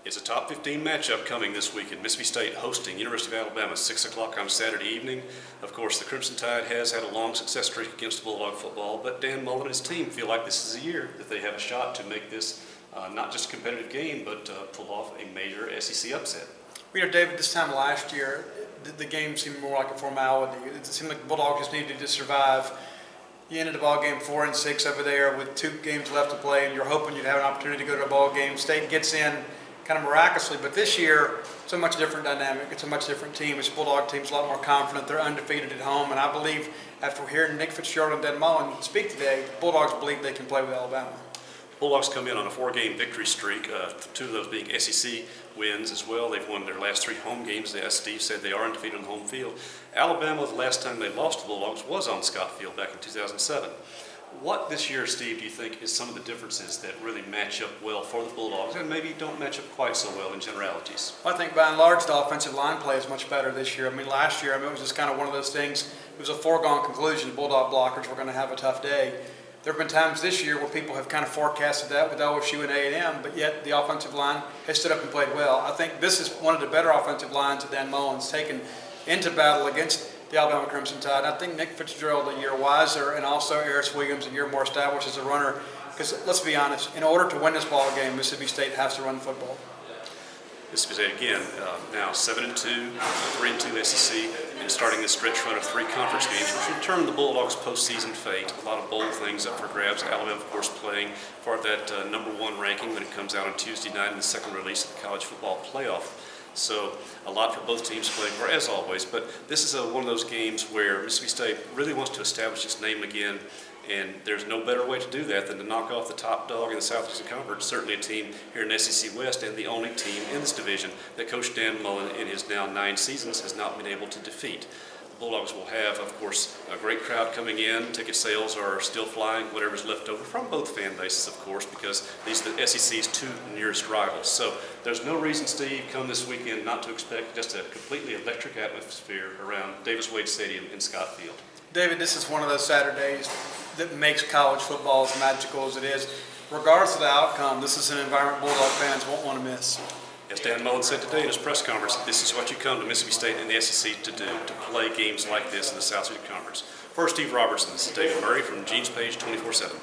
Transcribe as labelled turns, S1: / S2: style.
S1: It's a top 15 matchup coming this weekend. Mississippi State hosting University of Alabama, 6 o'clock on Saturday evening. Of course, the Crimson Tide has had a long success streak against Bulldog football, but Dan Mullen and his team feel like this is a year that they have a shot to make this not just a competitive game, but pull off a major SEC upset.
S2: You know, David, this time last year, the game seemed more like a formality. It seemed like the Bulldogs just needed to survive. You ended the ball game 4-6 over there with 2 games left to play, and you're hoping you'd have an opportunity to go to a ball game. State gets in kind of miraculously, but this year it's a much different dynamic. It's a much different team. This Bulldog team's a lot more confident. They're undefeated at home, and I believe after hearing Nick Fitzgerald and Dan Mullen speak today, the Bulldogs believe they can play with Alabama.
S1: Bulldogs come in on a 4-game victory streak, 2 of those being SEC wins as well. They've won their last 3 home games. As Steve said, they are undefeated on the home field. Alabama, the last time they lost to Bulldogs was on Scott Field back in 2007. What this year, Steve, do you think is some of the differences that really match up well for the Bulldogs and maybe don't match up quite so well in generalities?
S2: I think by and large the offensive line play is much better this year. I mean, last year, it was just kind of one of those things. It was a foregone conclusion the Bulldog blockers were going to have a tough day. There have been times this year where people have kind of forecasted that with LSU and A&M, but yet the offensive line has stood up and played well. I think this is one of the better offensive lines that Dan Mullen's taken into battle against the Alabama Crimson Tide. I think Nick Fitzgerald a year wiser, and also Eris Williams a year more established as a runner. Because let's be honest, in order to win this ball game, Mississippi State has to run football.
S1: Mississippi State again, now 7-2, 3-2 SEC, and starting this stretch run of 3 conference games, which will determine the Bulldogs' postseason fate. A lot of bold things up for grabs. Alabama, of course, playing for that #1 ranking when it comes out on Tuesday night in the second release of the college football playoff. So a lot for both teams playing for, as always. But this is one of those games where Mississippi State really wants to establish its name again, and there's no better way to do that than to knock off the top dog in the Southeastern Conference, certainly a team here in SEC West and the only team in this division that Coach Dan Mullen in his now 9 seasons has not been able to defeat. The Bulldogs will have, of course, a great crowd coming in. Ticket sales are still flying, whatever's left over from both fan bases, of course, because these are the SEC's 2 nearest rivals. So there's no reason, Steve, come this weekend not to expect just a completely electric atmosphere around Davis-Wade Stadium in Scott Field.
S2: David, this is one of those Saturdays that makes college football as magical as it is. Regardless of the outcome, this is an environment Bulldog fans won't want to miss.
S1: As Dan Mullen said today in his press conference, this is what you come to Mississippi State and the SEC to do, to play games like this in the Southeastern Conference. For Steve Robertson, this is David Murray from Gene's Page 24/7.